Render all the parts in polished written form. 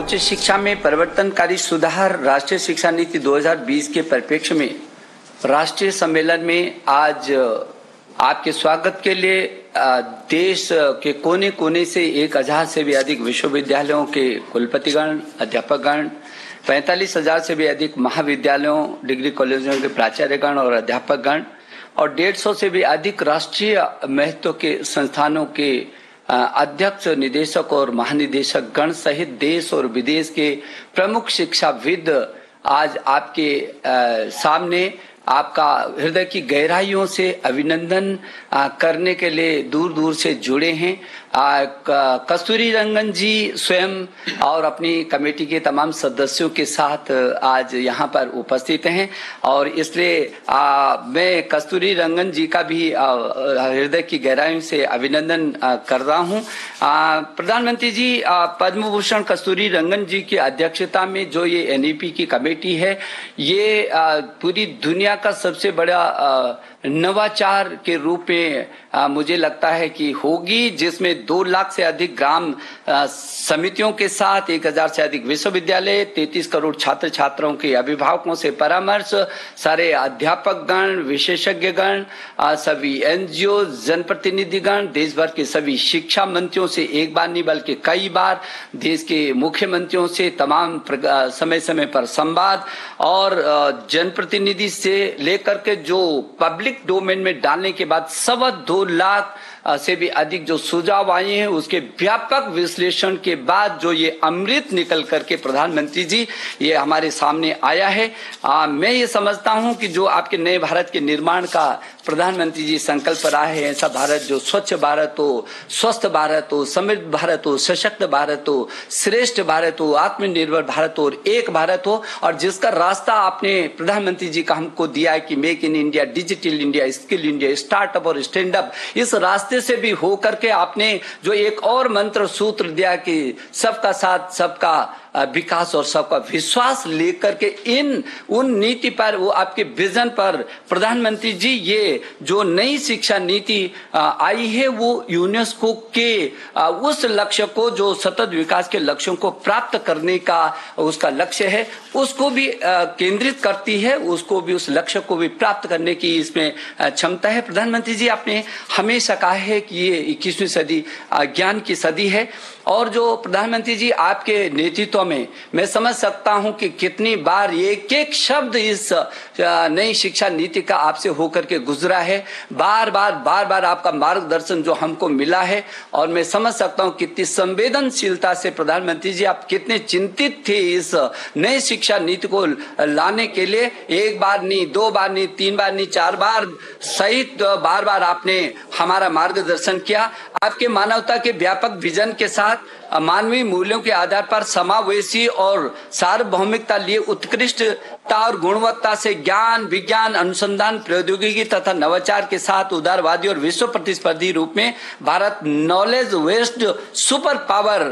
उच्च शिक्षा में परिवर्तनकारी सुधार राष्ट्रीय शिक्षा नीति 2020 के परिप्रेक्ष्य में राष्ट्रीय सम्मेलन में आज आपके स्वागत के लिए देश के कोने कोने से 1000 से भी अधिक विश्वविद्यालयों के कुलपतिगण, अध्यापकगण, 45,000 से भी अधिक महाविद्यालयों, डिग्री कॉलेजों के प्राचार्यगण और अध्यापकगण और 150 से भी अधिक राष्ट्रीय महत्व के संस्थानों के अध्यक्ष, निदेशक और महानिदेशक गण सहित देश और विदेश के प्रमुख शिक्षाविद आज आपके सामने आपका हृदय की गहराइयों से अभिनंदन करने के लिए दूर दूर से जुड़े हैं। कस्तूरी रंगन जी स्वयं और अपनी कमेटी के तमाम सदस्यों के साथ आज यहाँ पर उपस्थित हैं और इसलिए मैं कस्तूरी रंगन जी का भी हृदय की गहराइयों से अभिनंदन कर रहा हूँ। प्रधानमंत्री जी, पद्म भूषण कस्तूरी रंगन जी की अध्यक्षता में जो ये एनईपी की कमेटी है, ये पूरी दुनिया का सबसे बड़ा नवाचार के रूप में मुझे लगता है कि होगी, जिसमें 2 लाख से अधिक ग्राम समितियों के साथ 1000 से अधिक विश्वविद्यालय, 33 करोड़ छात्र छात्राओं के अभिभावकों से परामर्श, सारे अध्यापकगण, विशेषज्ञगण, सभी एनजीओ, जनप्रतिनिधिगण, देश भर के सभी शिक्षा मंत्रियों से एक बार नहीं बल्कि कई बार, देश के मुख्यमंत्रियों से तमाम समय समय पर संवाद और जनप्रतिनिधि से लेकर के जो पब्लिक डोमेन में डालने के बाद 2.25 लाख से भी अधिक जो सुझाव आए हैं, उसके व्यापक विश्लेषण के बाद जो ये अमृत निकल करके प्रधानमंत्री जी ये हमारे सामने आया है, मैं ये समझता हूं कि जो आपके नए भारत के निर्माण का प्रधानमंत्री जी संकल्प रहा है, ऐसा भारत जो स्वच्छ भारत हो, स्वस्थ भारत हो, समृद्ध भारत हो, सशक्त भारत हो, श्रेष्ठ भारत हो, आत्मनिर्भर भारत हो और एक भारत हो, और जिसका रास्ता आपने प्रधानमंत्री जी का हमको दिया है कि make in India, digital India, skill India, startup और स्टैंड अप, इस रास्ते से भी होकर के आपने जो एक और मंत्र सूत्र दिया कि सबका साथ, सबका विकास और सबका विश्वास लेकर के उन नीति पर, वो आपके विजन पर प्रधानमंत्री जी ये जो नई शिक्षा नीति आई है, वो यूनेस्को के उस लक्ष्य को, जो सतत विकास के लक्ष्यों को प्राप्त करने का उसका लक्ष्य है, उसको भी केंद्रित करती है, उसको भी, उस लक्ष्य को भी प्राप्त करने की इसमें क्षमता है। प्रधानमंत्री जी, आपने हमेशा कहा है कि ये 21वीं सदी ज्ञान की सदी है और जो प्रधानमंत्री जी आपके नेतृत्व में मैं समझ सकता हूं कि कितनी बार एक एक शब्द इस नई शिक्षा नीति का आपसे होकर के गुजरा है, बार बार आपका मार्गदर्शन जो हमको मिला है, और मैं समझ सकता हूं कितनी संवेदनशीलता से प्रधानमंत्री जी आप कितने चिंतित थे इस नई शिक्षा नीति को लाने के लिए। 1 बार नहीं, 2 बार नहीं, 3 बार नहीं, 4 बार सहित बार आपने हमारा मार्गदर्शन किया। आपके मानवता के व्यापक विजन के साथ मानवीय मूल्यों के आधार पर समावेशी और सार्वभौमिकता लिए उत्कृष्टता और गुणवत्ता से ज्ञान, विज्ञान, अनुसंधान, प्रौद्योगिकी तथा नवाचार के साथ उदारवादी और विश्व प्रतिस्पर्धी रूप में भारत नॉलेज वेस्ट सुपर पावर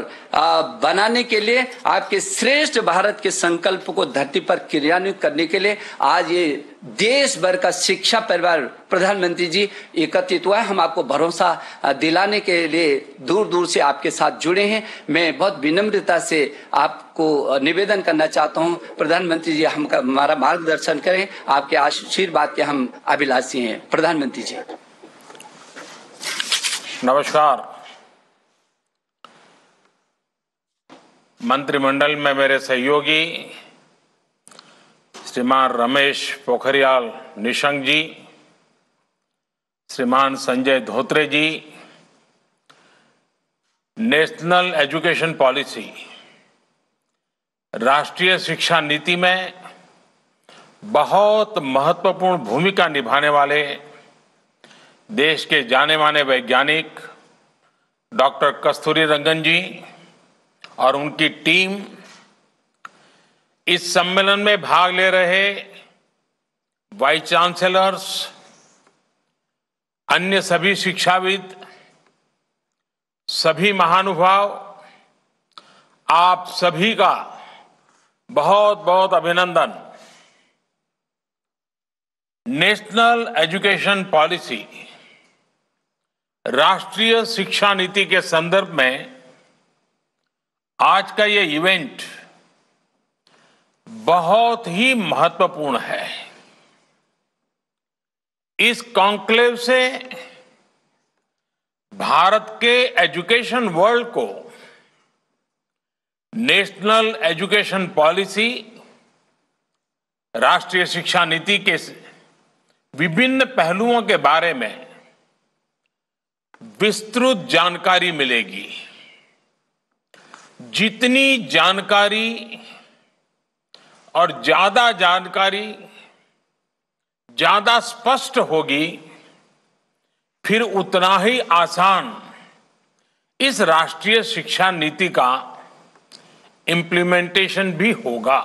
बनाने के लिए आपके श्रेष्ठ भारत के संकल्प को धरती पर क्रियान्वित करने के लिए आज ये देश भर का शिक्षा परिवार प्रधानमंत्री जी एकत्रित हुआ है। हम आपको भरोसा दिलाने के लिए दूर दूर से आपके साथ जुड़े हैं। मैं बहुत विनम्रता से आपको निवेदन करना चाहता हूं, प्रधानमंत्री जी हमारा मार्गदर्शन करें, आपके आशीर्वाद के हम अभिलाषी हैं। प्रधानमंत्री जी नमस्कार। मंत्रिमंडल में मेरे सहयोगी श्रीमान रमेश पोखरियाल निशंक जी, श्रीमान संजय धोत्रे जी, नेशनल एजुकेशन पॉलिसी, राष्ट्रीय शिक्षा नीति में बहुत महत्वपूर्ण भूमिका निभाने वाले देश के जाने माने वैज्ञानिक डॉक्टर कस्तूरी रंगन जी और उनकी टीम, इस सम्मेलन में भाग ले रहे वाइस चांसलर्स, अन्य सभी शिक्षाविद, सभी महानुभाव, आप सभी का बहुत बहुत अभिनंदन। नेशनल एजुकेशन पॉलिसी, राष्ट्रीय शिक्षा नीति के संदर्भ में आज का ये इवेंट बहुत ही महत्वपूर्ण है। इस कॉन्क्लेव से भारत के एजुकेशन वर्ल्ड को नेशनल एजुकेशन पॉलिसी, राष्ट्रीय शिक्षा नीति के विभिन्न पहलुओं के बारे में विस्तृत जानकारी मिलेगी। जितनी जानकारी और ज्यादा जानकारी ज्यादा स्पष्ट होगी, फिर उतना ही आसान इस राष्ट्रीय शिक्षा नीति का इम्प्लीमेंटेशन भी होगा।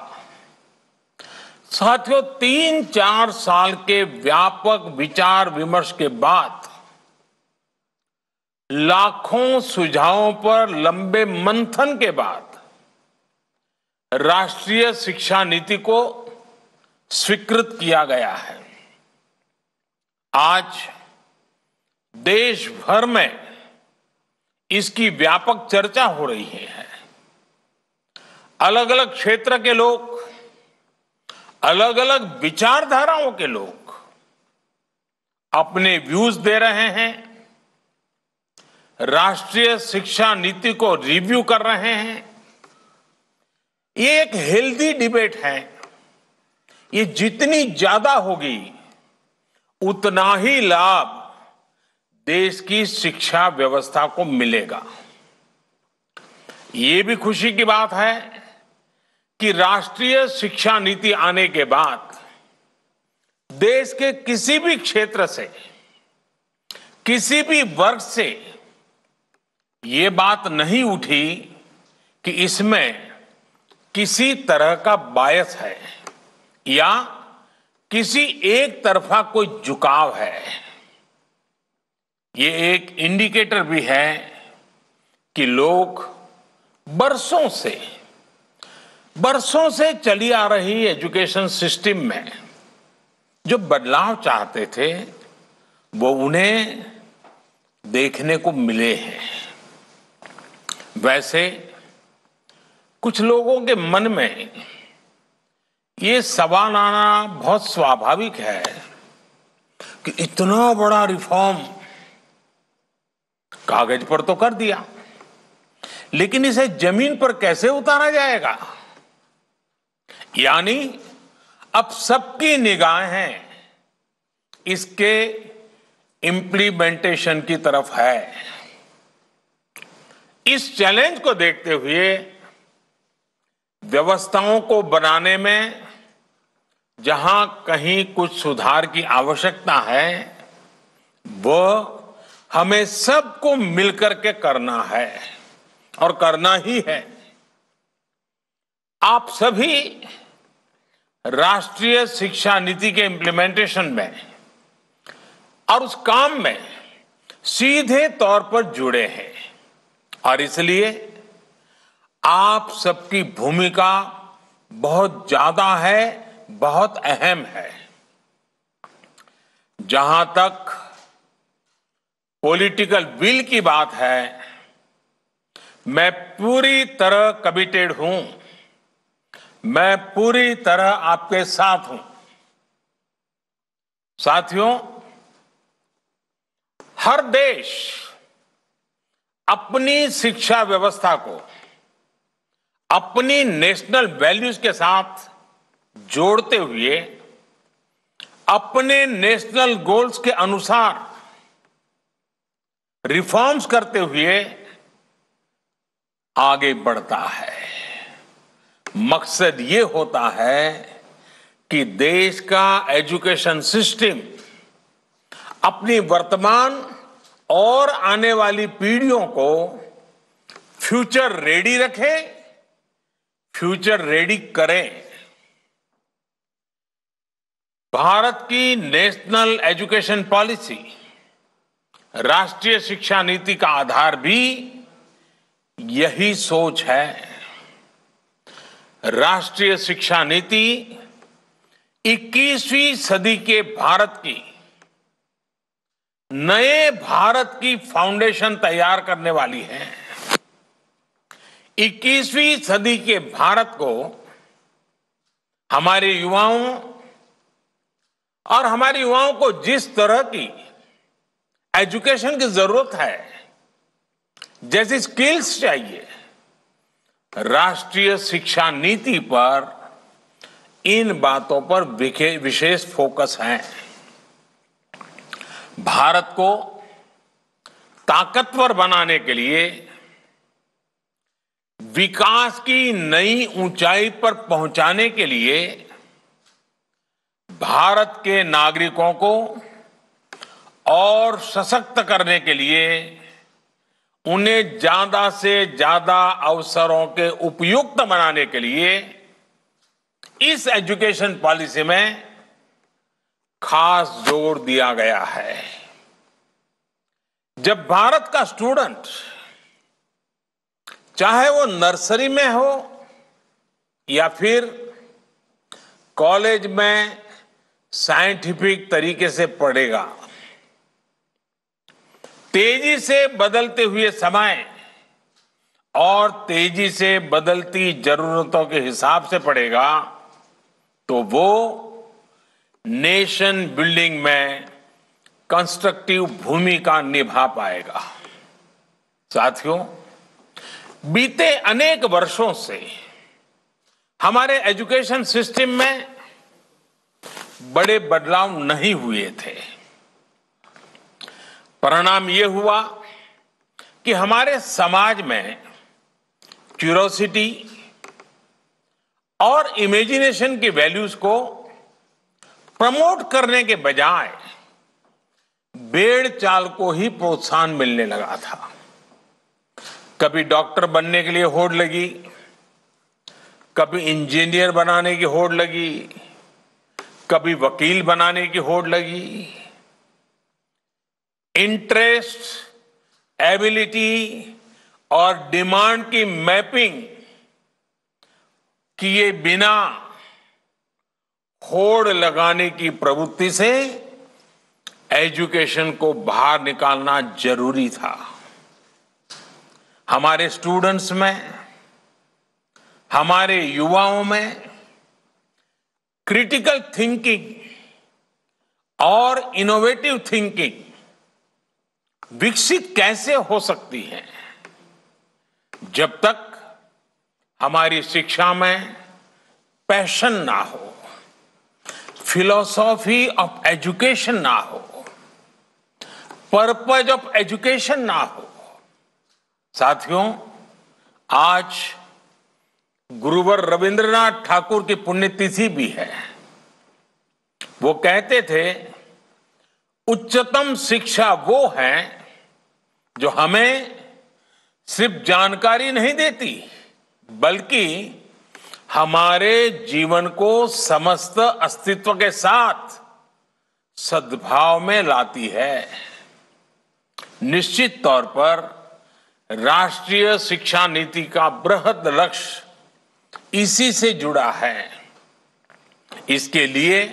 साथियों, 3-4 साल के व्यापक विचार विमर्श के बाद लाखों सुझावों पर लंबे मंथन के बाद राष्ट्रीय शिक्षा नीति को स्वीकृत किया गया है। आज देश भर में इसकी व्यापक चर्चा हो रही है। अलग अलग क्षेत्र के लोग, अलग अलग विचारधाराओं के लोग अपने व्यूज दे रहे हैं, राष्ट्रीय शिक्षा नीति को रिव्यू कर रहे हैं। ये एक हेल्दी डिबेट है। ये जितनी ज्यादा होगी उतना ही लाभ देश की शिक्षा व्यवस्था को मिलेगा। ये भी खुशी की बात है कि राष्ट्रीय शिक्षा नीति आने के बाद देश के किसी भी क्षेत्र से, किसी भी वर्ग से ये बात नहीं उठी कि इसमें किसी तरह का बायस है या किसी एक तरफा कोई झुकाव है। ये एक इंडिकेटर भी है कि लोग बरसों से चली आ रही एजुकेशन सिस्टम में जो बदलाव चाहते थे, वो उन्हें देखने को मिले हैं। वैसे कुछ लोगों के मन में ये सवाल आना बहुत स्वाभाविक है कि इतना बड़ा रिफॉर्म कागज पर तो कर दिया, लेकिन इसे जमीन पर कैसे उतारा जाएगा? यानी अब सबकी निगाहें इसके इम्प्लीमेंटेशन की तरफ है। इस चैलेंज को देखते हुए व्यवस्थाओं को बनाने में जहां कहीं कुछ सुधार की आवश्यकता है, वो हमें सबको मिलकर के करना है और करना ही है। आप सभी राष्ट्रीय शिक्षा नीति के इम्प्लीमेंटेशन में और उस काम में सीधे तौर पर जुड़े हैं और इसलिए आप सबकी भूमिका बहुत ज्यादा है, बहुत अहम है। जहां तक पॉलिटिकल विल की बात है, मैं पूरी तरह कमिटेड हूं, मैं पूरी तरह आपके साथ हूं। साथियों, हर देश अपनी शिक्षा व्यवस्था को अपनी नेशनल वैल्यूज के साथ जोड़ते हुए अपने नेशनल गोल्स के अनुसार रिफॉर्म्स करते हुए आगे बढ़ता है। मकसद ये होता है कि देश का एजुकेशन सिस्टम अपनी वर्तमान और आने वाली पीढ़ियों को फ्यूचर रेडी रखे, फ्यूचर रेडी करे। भारत की नेशनल एजुकेशन पॉलिसी, राष्ट्रीय शिक्षा नीति का आधार भी यही सोच है। राष्ट्रीय शिक्षा नीति 21वीं सदी के भारत की, नए भारत की फाउंडेशन तैयार करने वाली है। 21वीं सदी के भारत को हमारे युवाओं और हमारे युवाओं को जिस तरह की एजुकेशन की जरूरत है, जैसी स्किल्स चाहिए, राष्ट्रीय शिक्षा नीति पर इन बातों पर विशेष फोकस है। भारत को ताकतवर बनाने के लिए, विकास की नई ऊंचाई पर पहुंचाने के लिए भारत के नागरिकों को और सशक्त करने के लिए उन्हें ज्यादा से ज्यादा अवसरों के उपयुक्त बनाने के लिए इस एजुकेशन पॉलिसी में खास जोर दिया गया है। जब भारत का स्टूडेंट, चाहे वो नर्सरी में हो या फिर कॉलेज में साइंटिफिक तरीके से पढ़ेगा, तेजी से बदलते हुए समय और तेजी से बदलती जरूरतों के हिसाब से पढ़ेगा, तो वो नेशन बिल्डिंग में कंस्ट्रक्टिव भूमिका निभा पाएगा। साथियों, बीते अनेक वर्षों से हमारे एजुकेशन सिस्टम में बड़े बदलाव नहीं हुए थे। परिणाम यह हुआ कि हमारे समाज में क्यूरोसिटी और इमेजिनेशन की वैल्यूज को प्रमोट करने के बजाय भेड़ चाल को ही प्रोत्साहन मिलने लगा था। कभी डॉक्टर बनने के लिए होड़ लगी, कभी इंजीनियर बनाने की होड़ लगी, कभी वकील बनाने की होड़ लगी। इंटरेस्ट, एबिलिटी और डिमांड की मैपिंग किए बिना होड़ लगाने की प्रवृत्ति से एजुकेशन को बाहर निकालना जरूरी था। हमारे स्टूडेंट्स में, हमारे युवाओं में क्रिटिकल थिंकिंग और इनोवेटिव थिंकिंग विकसित कैसे हो सकती है, जब तक हमारी शिक्षा में पैशन ना हो, फिलॉसफी ऑफ एजुकेशन ना हो, पर्पज ऑफ एजुकेशन ना हो। साथियों, आज गुरुवर रविंद्रनाथ ठाकुर की पुण्यतिथि भी है। वो कहते थे, उच्चतम शिक्षा वो है जो हमें सिर्फ जानकारी नहीं देती, बल्कि हमारे जीवन को समस्त अस्तित्व के साथ सद्भाव में लाती है। निश्चित तौर पर राष्ट्रीय शिक्षा नीति का बृहद लक्ष्य इसी से जुड़ा है। इसके लिए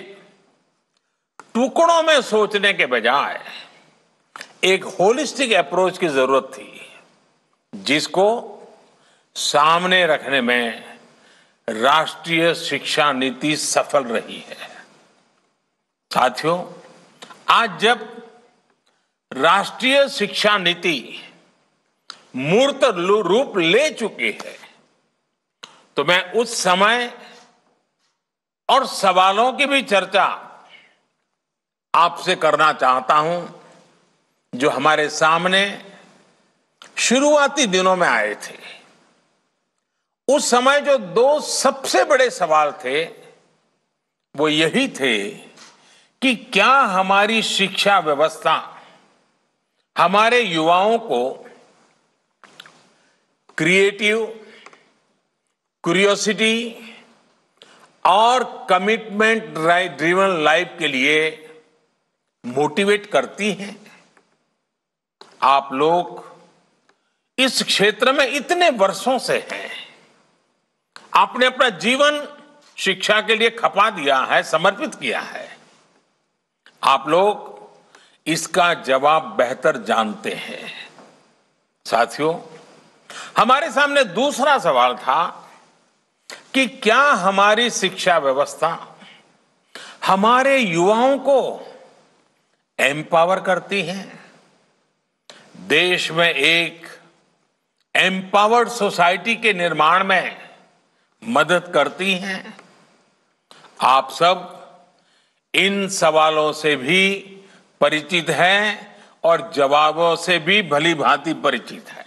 टुकड़ों में सोचने के बजाय एक होलिस्टिक अप्रोच की जरूरत थी, जिसको सामने रखने में राष्ट्रीय शिक्षा नीति सफल रही है। साथियों, आज जब राष्ट्रीय शिक्षा नीति मूर्त रूप ले चुकी है, तो मैं उस समय और सवालों की भी चर्चा आपसे करना चाहता हूं, जो हमारे सामने शुरुआती दिनों में आए थे। उस समय जो दो सबसे बड़े सवाल थे, वो यही थे कि क्या हमारी शिक्षा व्यवस्था हमारे युवाओं को क्रिएटिव, क्यूरियोसिटी और कमिटमेंट ड्रिवन लाइफ के लिए मोटिवेट करती है। आप लोग इस क्षेत्र में इतने वर्षों से हैं, आपने अपना जीवन शिक्षा के लिए खपा दिया है, समर्पित किया है। आप लोग इसका जवाब बेहतर जानते हैं। साथियों, हमारे सामने दूसरा सवाल था कि क्या हमारी शिक्षा व्यवस्था हमारे युवाओं को एम्पावर करती है, देश में एक एम्पावर्ड सोसाइटी के निर्माण में मदद करती हैं? आप सब इन सवालों से भी परिचित हैं और जवाबों से भी भली भांति परिचित हैं।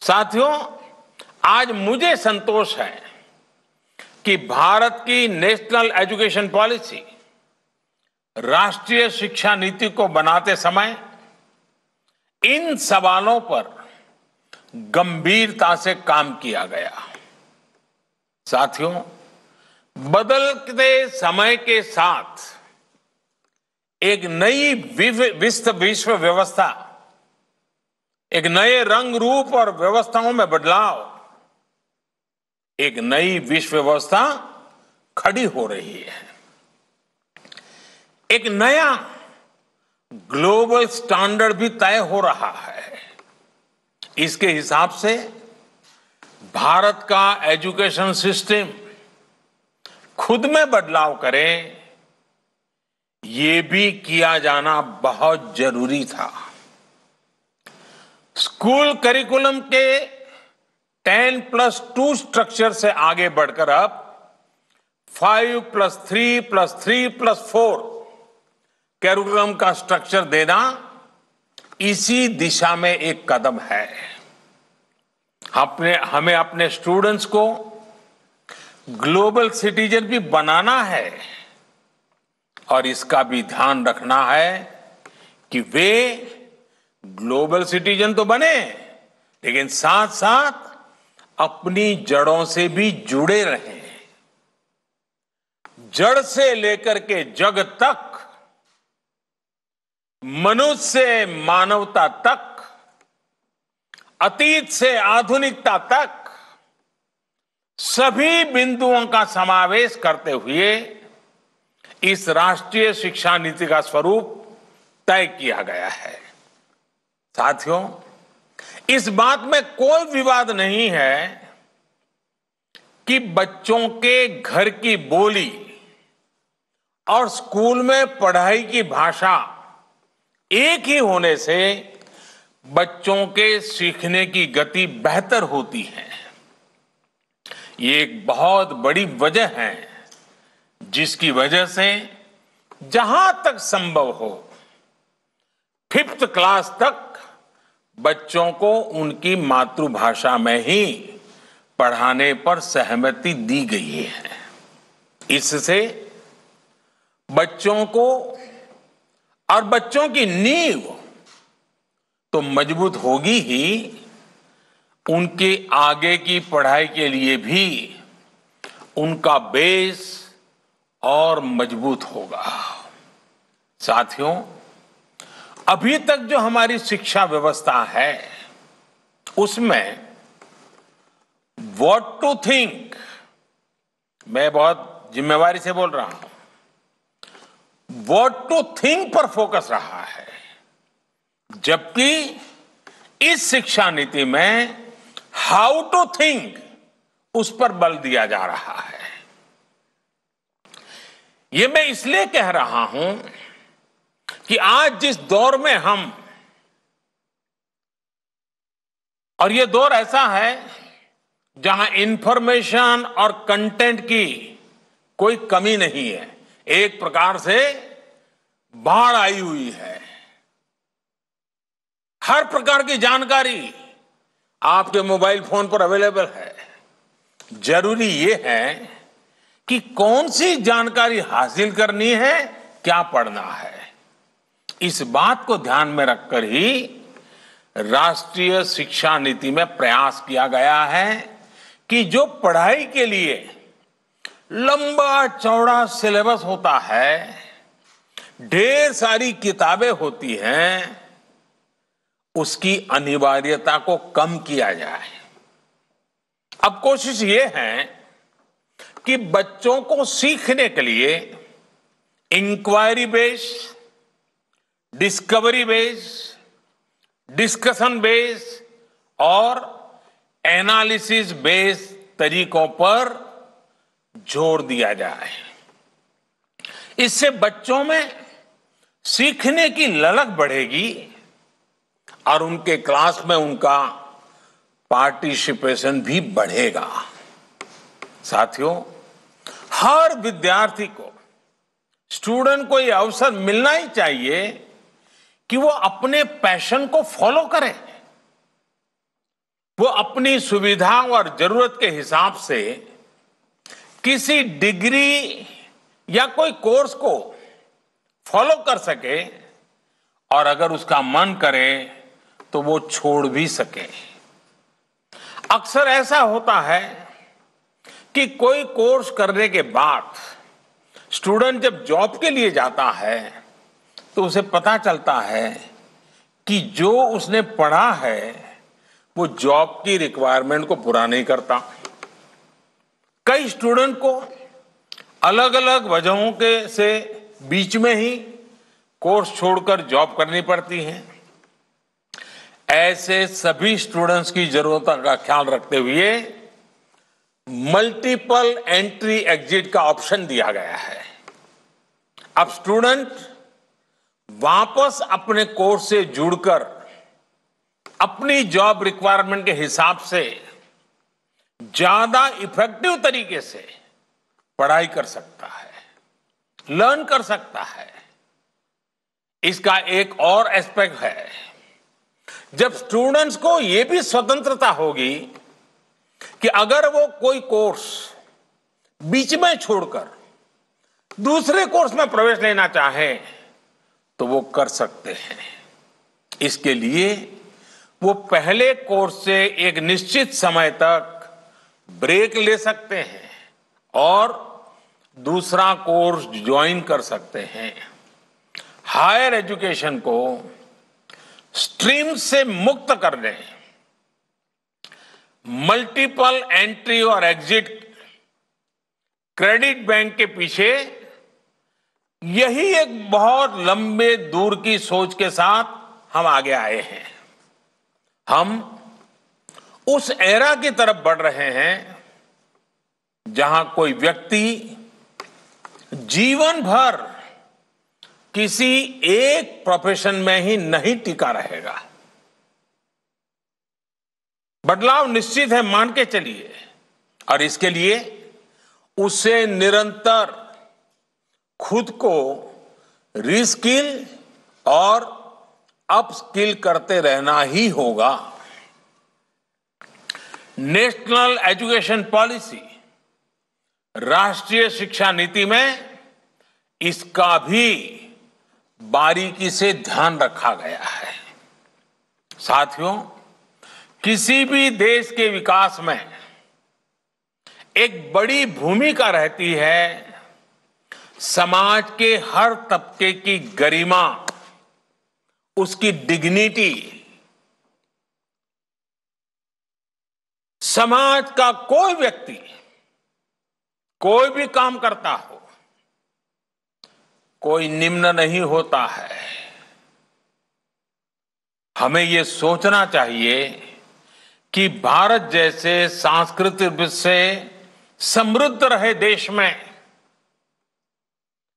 साथियों, आज मुझे संतोष है कि भारत की नेशनल एजुकेशन पॉलिसी, राष्ट्रीय शिक्षा नीति को बनाते समय इन सवालों पर गंभीरता से काम किया गया। साथियों, बदलते समय के साथ एक नई विश्व व्यवस्था, एक नए रंग रूप और व्यवस्थाओं में बदलाव, एक नई विश्व व्यवस्था खड़ी हो रही है। एक नया ग्लोबल स्टैंडर्ड भी तय हो रहा है। इसके हिसाब से भारत का एजुकेशन सिस्टम खुद में बदलाव करे, ये भी किया जाना बहुत जरूरी था। स्कूल करिकुलम के 10+2 स्ट्रक्चर से आगे बढ़कर अब 5+3+3+4 करिकुलम का स्ट्रक्चर देना इसी दिशा में एक कदम है। हमें अपने स्टूडेंट्स को ग्लोबल सिटीजन भी बनाना है और इसका भी ध्यान रखना है कि वे ग्लोबल सिटीजन तो बने, लेकिन साथ साथ अपनी जड़ों से भी जुड़े रहें। जड़ से लेकर के जग तक, मनुष्य से मानवता तक, अतीत से आधुनिकता तक सभी बिंदुओं का समावेश करते हुए इस राष्ट्रीय शिक्षा नीति का स्वरूप तय किया गया है। साथियों, इस बात में कोई विवाद नहीं है कि बच्चों के घर की बोली और स्कूल में पढ़ाई की भाषा एक ही होने से बच्चों के सीखने की गति बेहतर होती है। ये एक बहुत बड़ी वजह है जिसकी वजह से जहां तक संभव हो 5th क्लास तक बच्चों को उनकी मातृभाषा में ही पढ़ाने पर सहमति दी गई है। इससे बच्चों को और बच्चों की नींव तो मजबूत होगी ही, उनके आगे की पढ़ाई के लिए भी उनका बेस और मजबूत होगा। साथियों, अभी तक जो हमारी शिक्षा व्यवस्था है उसमें व्हाट टू थिंक, मैं बहुत जिम्मेवारी से बोल रहा हूं, व्हाट टू थिंक पर फोकस रहा है, जबकि इस शिक्षा नीति में हाउ टू थिंक उस पर बल दिया जा रहा है। ये मैं इसलिए कह रहा हूं कि आज जिस दौर में हम, और ये दौर ऐसा है जहां इंफॉर्मेशन और कंटेंट की कोई कमी नहीं है, एक प्रकार से बाढ़ आई हुई है। हर प्रकार की जानकारी आपके मोबाइल फोन पर अवेलेबल है। जरूरी यह है कि कौन सी जानकारी हासिल करनी है, क्या पढ़ना है। इस बात को ध्यान में रखकर ही राष्ट्रीय शिक्षा नीति में प्रयास किया गया है कि जो पढ़ाई के लिए लंबा चौड़ा सिलेबस होता है, ढेर सारी किताबें होती हैं, उसकी अनिवार्यता को कम किया जाए। अब कोशिश ये है कि बच्चों को सीखने के लिए inquiry based, discovery based, discussion based और एनालिसिस बेस्ड तरीकों पर जोर दिया जाए। इससे बच्चों में सीखने की ललक बढ़ेगी और उनके क्लास में उनका पार्टिसिपेशन भी बढ़ेगा। साथियों, हर विद्यार्थी को, स्टूडेंट को यह अवसर मिलना ही चाहिए कि वो अपने पैशन को फॉलो करे। वो अपनी सुविधा और जरूरत के हिसाब से किसी डिग्री या कोई कोर्स को फॉलो कर सके और अगर उसका मन करे तो वो छोड़ भी सके। अक्सर ऐसा होता है कि कोई कोर्स करने के बाद स्टूडेंट जब जॉब के लिए जाता है तो उसे पता चलता है कि जो उसने पढ़ा है वो जॉब की रिक्वायरमेंट को पूरा नहीं करता। कई स्टूडेंट को अलग अलग वजहों के से बीच में ही कोर्स छोड़कर जॉब करनी पड़ती है। ऐसे सभी स्टूडेंट्स की जरूरतों का ख्याल रखते हुए मल्टीपल एंट्री एग्जिट का ऑप्शन दिया गया है। अब स्टूडेंट वापस अपने कोर्स से जुड़कर अपनी जॉब रिक्वायरमेंट के हिसाब से ज्यादा इफेक्टिव तरीके से पढ़ाई कर सकता है, लर्न कर सकता है। इसका एक और एस्पेक्ट है, जब स्टूडेंट्स को यह भी स्वतंत्रता होगी कि अगर वो कोई कोर्स बीच में छोड़कर दूसरे कोर्स में प्रवेश लेना चाहे तो वो कर सकते हैं। इसके लिए वो पहले कोर्स से एक निश्चित समय तक ब्रेक ले सकते हैं और दूसरा कोर्स ज्वाइन कर सकते हैं। हायर एजुकेशन को स्ट्रीम से मुक्त करने, मल्टीपल एंट्री और एग्जिट क्रेडिट बैंक के पीछे यही एक बहुत लंबे दूर की सोच के साथ हम आगे आए हैं। हम उस एरा की तरफ बढ़ रहे हैं जहां कोई व्यक्ति जीवन भर किसी एक प्रोफेशन में ही नहीं टिका रहेगा। बदलाव निश्चित है, मान के चलिए, और इसके लिए उसे निरंतर खुद को रीस्किल और अपस्किल करते रहना ही होगा। नेशनल एजुकेशन पॉलिसी, राष्ट्रीय शिक्षा नीति में इसका भी बारीकी से ध्यान रखा गया है। साथियों, किसी भी देश के विकास में एक बड़ी भूमिका रहती है समाज के हर तबके की गरिमा, उसकी डिग्निटी। समाज का कोई व्यक्ति कोई भी काम करता हो, कोई निम्न नहीं होता है। हमें यह सोचना चाहिए कि भारत जैसे सांस्कृतिक रूप से समृद्ध रहे देश में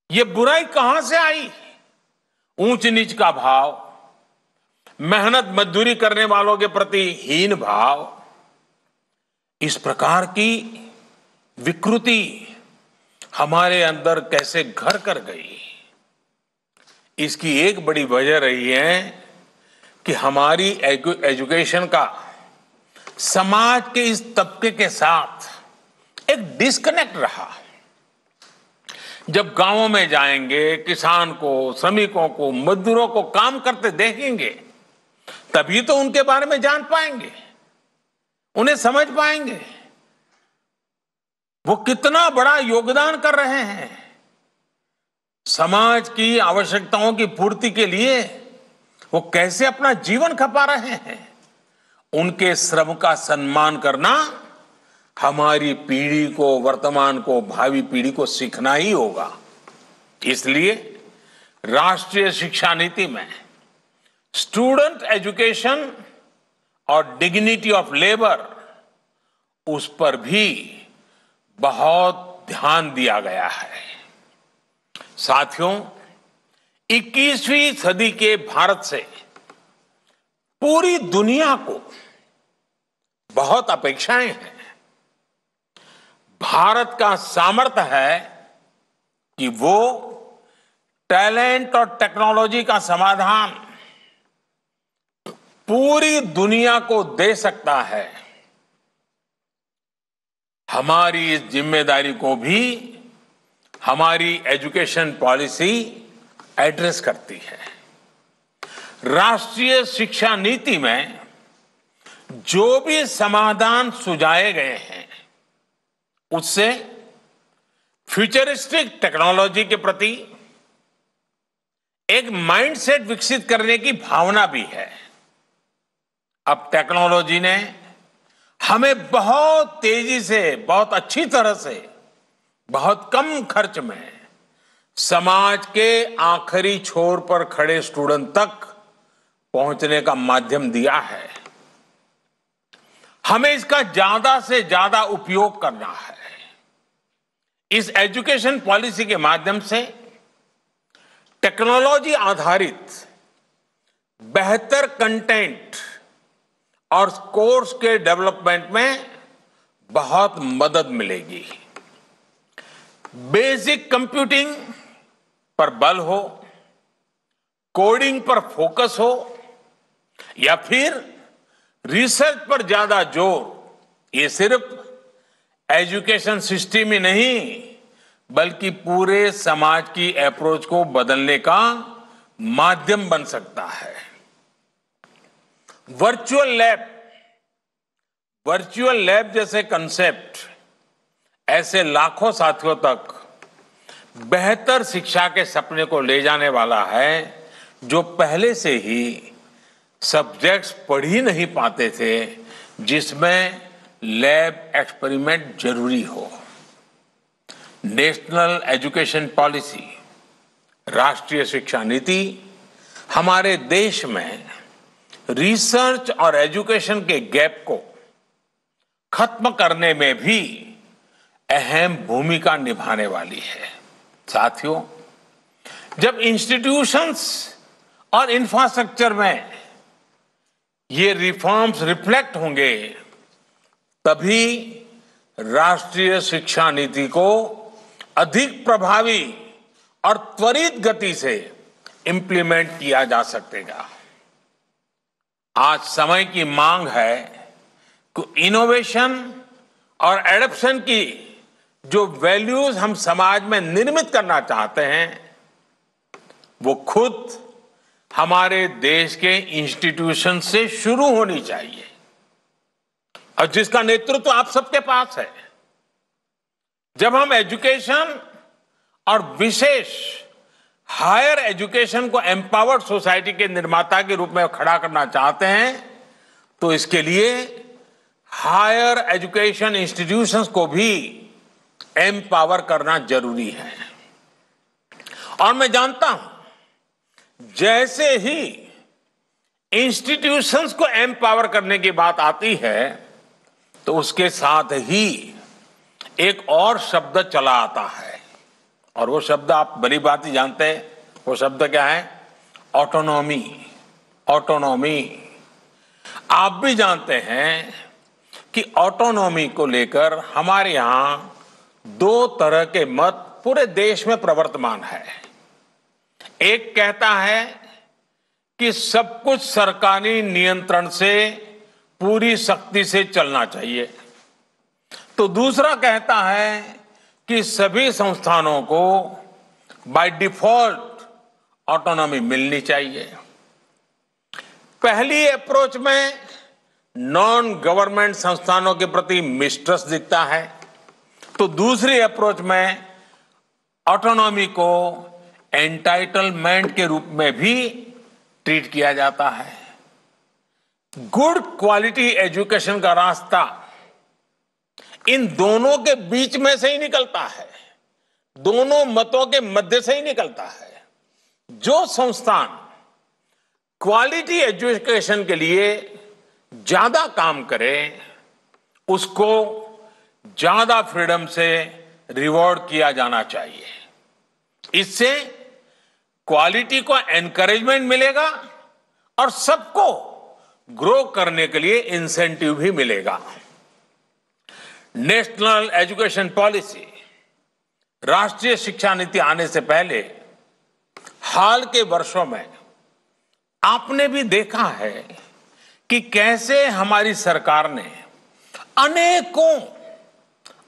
यह बुराई कहां से आई? ऊंच नीच का भाव, मेहनत मजदूरी करने वालों के प्रति हीन भाव, इस प्रकार की विकृति हमारे अंदर कैसे घर कर गई? इसकी एक बड़ी वजह रही है कि हमारी एजुकेशन का समाज के इस तबके के साथ एक डिस्कनेक्ट रहा। जब गांवों में जाएंगे, किसान को, श्रमिकों को, मजदूरों को काम करते देखेंगे, तभी तो उनके बारे में जान पाएंगे, उन्हें समझ पाएंगे वो कितना बड़ा योगदान कर रहे हैं। समाज की आवश्यकताओं की पूर्ति के लिए वो कैसे अपना जीवन खपा रहे हैं। उनके श्रम का सम्मान करना हमारी पीढ़ी को, वर्तमान को, भावी पीढ़ी को सीखना ही होगा। इसलिए राष्ट्रीय शिक्षा नीति में स्टूडेंट एजुकेशन और डिग्निटी ऑफ लेबर, उस पर भी बहुत ध्यान दिया गया है। साथियों, 21वीं सदी के भारत से पूरी दुनिया को बहुत अपेक्षाएं हैं। भारत का सामर्थ्य है कि वो टैलेंट और टेक्नोलॉजी का समाधान पूरी दुनिया को दे सकता है। हमारी इस जिम्मेदारी को भी हमारी एजुकेशन पॉलिसी एड्रेस करती है। राष्ट्रीय शिक्षा नीति में जो भी समाधान सुझाए गए हैं, उससे फ्यूचरिस्टिक टेक्नोलॉजी के प्रति एक माइंडसेट विकसित करने की भावना भी है। अब टेक्नोलॉजी ने हमें बहुत तेजी से, बहुत अच्छी तरह से, बहुत कम खर्च में समाज के आखिरी छोर पर खड़े स्टूडेंट तक पहुंचने का माध्यम दिया है। हमें इसका ज्यादा से ज्यादा उपयोग करना है। इस एजुकेशन पॉलिसी के माध्यम से टेक्नोलॉजी आधारित बेहतर कंटेंट और कोर्स के डेवलपमेंट में बहुत मदद मिलेगी। बेसिक कंप्यूटिंग पर बल हो, कोडिंग पर फोकस हो, या फिर रिसर्च पर ज्यादा जोर, ये सिर्फ एजुकेशन सिस्टम ही नहीं बल्कि पूरे समाज की अप्रोच को बदलने का माध्यम बन सकता है। वर्चुअल लैब जैसे कंसेप्ट ऐसे लाखों साथियों तक बेहतर शिक्षा के सपने को ले जाने वाला है, जो पहले से ही सब्जेक्ट्स पढ़ ही नहीं पाते थे, जिसमें लैब एक्सपेरिमेंट जरूरी हो। नेशनल एजुकेशन पॉलिसी, राष्ट्रीय शिक्षा नीति हमारे देश में रिसर्च और एजुकेशन के गैप को खत्म करने में भी अहम भूमिका निभाने वाली है। साथियों, जब इंस्टीट्यूशंस और इंफ्रास्ट्रक्चर में ये रिफॉर्म्स रिफ्लेक्ट होंगे, तभी राष्ट्रीय शिक्षा नीति को अधिक प्रभावी और त्वरित गति से इंप्लीमेंट किया जा सकेगा। आज समय की मांग है कि इनोवेशन और एडॉप्शन की जो वैल्यूज हम समाज में निर्मित करना चाहते हैं, वो खुद हमारे देश के इंस्टीट्यूशन से शुरू होनी चाहिए, और जिसका नेतृत्व आप सबके पास है। जब हम एजुकेशन और विशेष हायर एजुकेशन को एम्पावर्ड सोसाइटी के निर्माता के रूप में खड़ा करना चाहते हैं, तो इसके लिए हायर एजुकेशन इंस्टीट्यूशंस को भी एम्पावर करना जरूरी है। और मैं जानता हूं, जैसे ही इंस्टीट्यूशंस को एम्पावर करने की बात आती है, तो उसके साथ ही एक और शब्द चला आता है, और वो शब्द आप बड़ी बात ही जानते हैं। वो शब्द क्या है? ऑटोनॉमी। ऑटोनॉमी। आप भी जानते हैं कि ऑटोनॉमी को लेकर हमारे यहां दो तरह के मत पूरे देश में प्रवर्तमान है। एक कहता है कि सब कुछ सरकारी नियंत्रण से पूरी सख्ती से चलना चाहिए, तो दूसरा कहता है कि सभी संस्थानों को बाय डिफॉल्ट ऑटोनॉमी मिलनी चाहिए। पहली अप्रोच में नॉन गवर्नमेंट संस्थानों के प्रति मिसट्रस्ट दिखता है, तो दूसरी अप्रोच में ऑटोनॉमी को एंटाइटलमेंट के रूप में भी ट्रीट किया जाता है। गुड क्वालिटी एजुकेशन का रास्ता इन दोनों के बीच में से ही निकलता है, दोनों मतों के मध्य से ही निकलता है। जो संस्थान क्वालिटी एजुकेशन के लिए ज्यादा काम करे उसको ज्यादा फ्रीडम से रिवॉर्ड किया जाना चाहिए। इससे क्वालिटी को एनकरेजमेंट मिलेगा और सबको ग्रो करने के लिए इंसेंटिव भी मिलेगा। नेशनल एजुकेशन पॉलिसी, राष्ट्रीय शिक्षा नीति आने से पहले हाल के वर्षों में आपने भी देखा है कि कैसे हमारी सरकार ने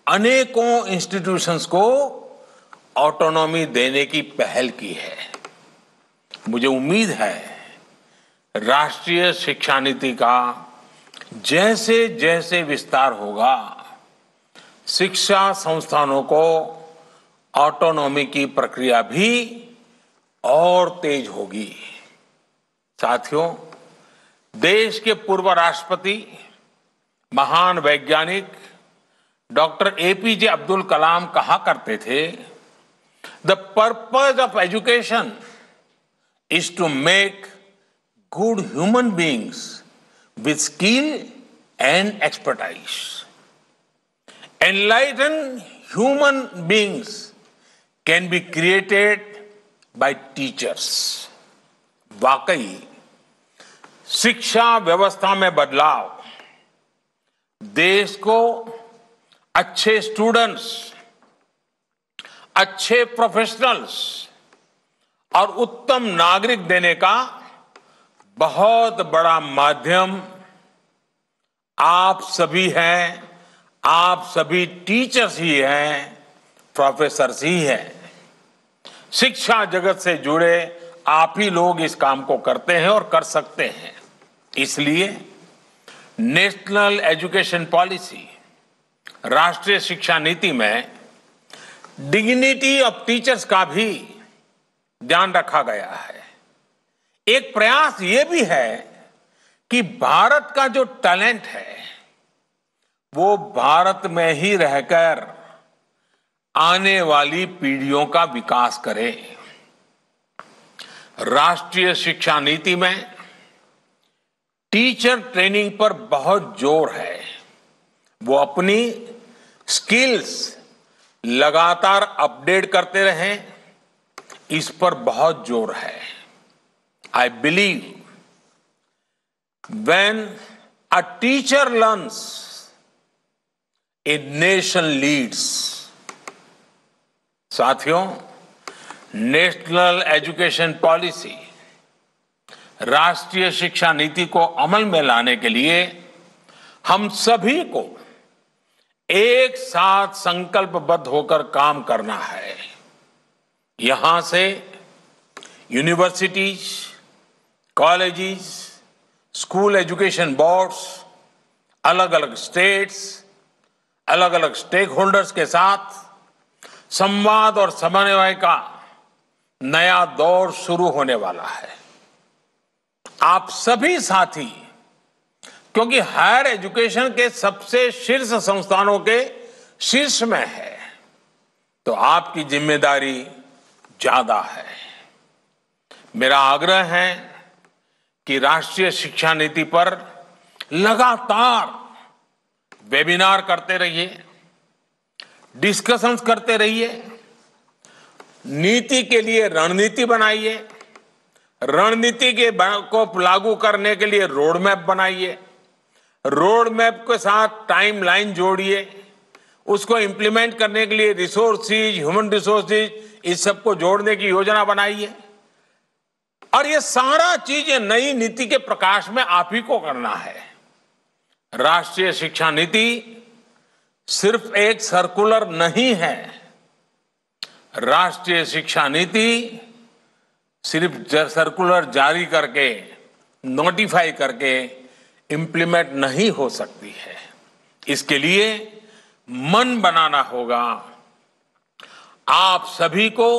अनेकों इंस्टीट्यूशंस को ऑटोनॉमी देने की पहल की है। मुझे उम्मीद है राष्ट्रीय शिक्षा नीति का जैसे जैसे विस्तार होगा, शिक्षा संस्थानों को ऑटोनॉमी की प्रक्रिया भी और तेज होगी। साथियों, देश के पूर्व राष्ट्रपति, महान वैज्ञानिक डॉक्टर एपीजे अब्दुल कलाम कहा करते थे, the purpose of education is to make good human beings with skill and expertise. Enlighten human beings can be created by teachers. वाकई शिक्षा व्यवस्था में बदलाव देश को अच्छे स्टूडेंट्स, अच्छे प्रोफेशनल्स और उत्तम नागरिक देने का बहुत बड़ा माध्यम आप सभी हैं। आप सभी टीचर्स ही हैं, प्रोफेसर्स ही हैं। शिक्षा जगत से जुड़े आप ही लोग इस काम को करते हैं और कर सकते हैं। इसलिए नेशनल एजुकेशन पॉलिसी, राष्ट्रीय शिक्षा नीति में डिग्निटी ऑफ टीचर्स का भी ध्यान रखा गया है। एक प्रयास ये भी है कि भारत का जो टैलेंट है वो भारत में ही रहकर आने वाली पीढ़ियों का विकास करे। राष्ट्रीय शिक्षा नीति में टीचर ट्रेनिंग पर बहुत जोर है। वो अपनी स्किल्स लगातार अपडेट करते रहें, इस पर बहुत जोर है। I believe when a teacher learns, a nation leads. साथियों, नेशनल एजुकेशन पॉलिसी, राष्ट्रीय शिक्षा नीति को अमल में लाने के लिए हम सभी को एक साथ संकल्पबद्ध होकर काम करना है। यहां से universities, colleges, school education boards, अलग अलग स्टेट्स, अलग अलग स्टेक होल्डर्स के साथ संवाद और समन्वय का नया दौर शुरू होने वाला है। आप सभी साथी, क्योंकि हायर एजुकेशन के सबसे शीर्ष संस्थानों के शीर्ष में है, तो आपकी जिम्मेदारी ज्यादा है। मेरा आग्रह है कि राष्ट्रीय शिक्षा नीति पर लगातार वेबिनार करते रहिए, डिस्कशंस करते रहिए, नीति के लिए रणनीति बनाइए, रणनीति को लागू करने के लिए रोड मैप बनाइए, रोड मैप के साथ टाइमलाइन जोड़िए, उसको इंप्लीमेंट करने के लिए रिसोर्सेज, ह्यूमन रिसोर्सेज, इस सबको जोड़ने की योजना बनाइए। और ये सारा चीजें नई नीति के प्रकाश में आप ही को करना है। राष्ट्रीय शिक्षा नीति सिर्फ एक सर्कुलर नहीं है। राष्ट्रीय शिक्षा नीति सिर्फ सर्कुलर जारी करके, नोटिफाई करके इंप्लीमेंट नहीं हो सकती है। इसके लिए मन बनाना होगा। आप सभी को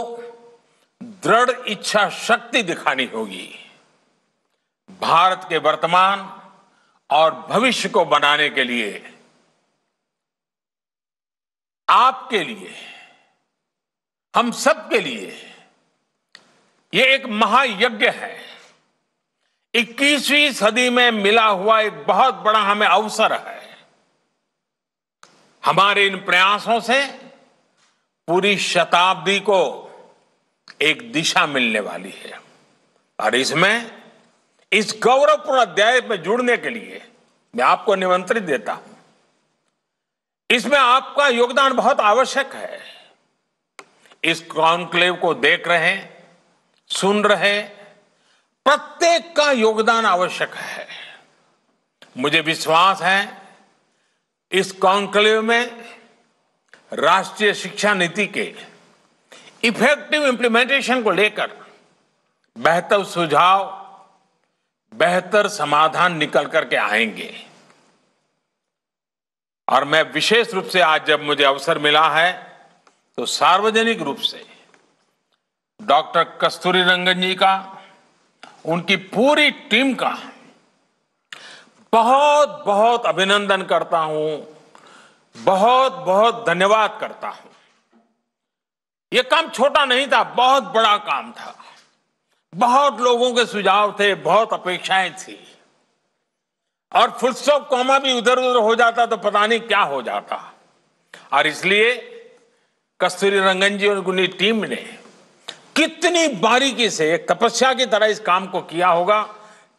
दृढ़ इच्छा शक्ति दिखानी होगी। भारत के वर्तमान और भविष्य को बनाने के लिए, आपके लिए, हम सब के लिए ये एक महायज्ञ है। 21वीं सदी में मिला हुआ एक बहुत बड़ा हमें अवसर है। हमारे इन प्रयासों से पूरी शताब्दी को एक दिशा मिलने वाली है और इसमें इस गौरवपूर्ण अध्याय में जुड़ने के लिए मैं आपको निमंत्रित देता हूं। इसमें आपका योगदान बहुत आवश्यक है। इस कॉन्क्लेव को देख रहे, सुन रहे प्रत्येक का योगदान आवश्यक है। मुझे विश्वास है इस कॉन्क्लेव में राष्ट्रीय शिक्षा नीति के इफेक्टिव इंप्लीमेंटेशन को लेकर बेहतर सुझाव, बेहतर समाधान निकल करके आएंगे। और मैं विशेष रूप से आज जब मुझे अवसर मिला है तो सार्वजनिक रूप से डॉक्टर कस्तूरीरंगन जी का, उनकी पूरी टीम का बहुत बहुत अभिनंदन करता हूं, बहुत बहुत धन्यवाद करता हूं। यह काम छोटा नहीं था, बहुत बड़ा काम था। बहुत लोगों के सुझाव थे, बहुत अपेक्षाएं थी और फुल स्टॉप कॉमा भी उधर उधर हो जाता तो पता नहीं क्या हो जाता। और इसलिए कस्तूरीरंगन जी और उनकी टीम ने कितनी बारीकी से एक तपस्या की तरह इस काम को किया होगा,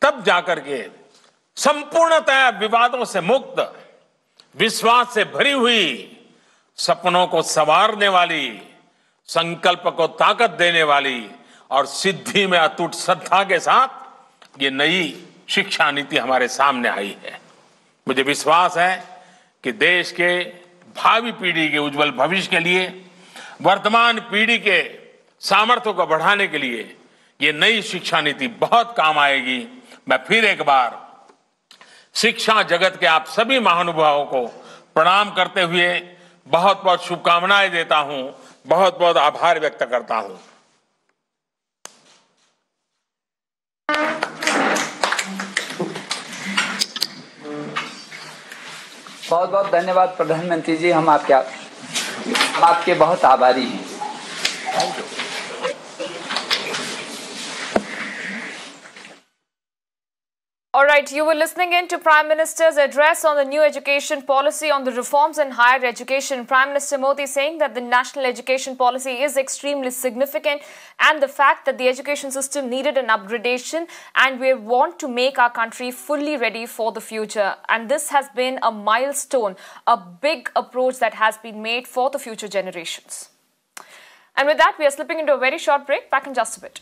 तब जाकर के संपूर्णतः विवादों से मुक्त, विश्वास से भरी हुई, सपनों को संवारने वाली, संकल्प को ताकत देने वाली और सिद्धि में अटूट श्रद्धा के साथ ये नई शिक्षा नीति हमारे सामने आई है। मुझे विश्वास है कि देश के भावी पीढ़ी के उज्जवल भविष्य के लिए, वर्तमान पीढ़ी के सामर्थ्य को बढ़ाने के लिए ये नई शिक्षा नीति बहुत काम आएगी। मैं फिर एक बार शिक्षा जगत के आप सभी महानुभावों को प्रणाम करते हुए बहुत बहुत शुभकामनाएं देता हूं, बहुत बहुत आभार व्यक्त करता हूं। बहुत बहुत धन्यवाद प्रधानमंत्री जी, हम आपके बहुत आभारी हैं। Thank you. All right, you were listening in to Prime Minister's address on the new education policy on the reforms in higher education. Prime Minister Modi saying that the national education policy is extremely significant and the fact that the education system needed an upgradation and we want to make our country fully ready for the future. And this has been a milestone, a big approach that has been made for the future generations. And with that, we are slipping into a very short break. Back in just a bit.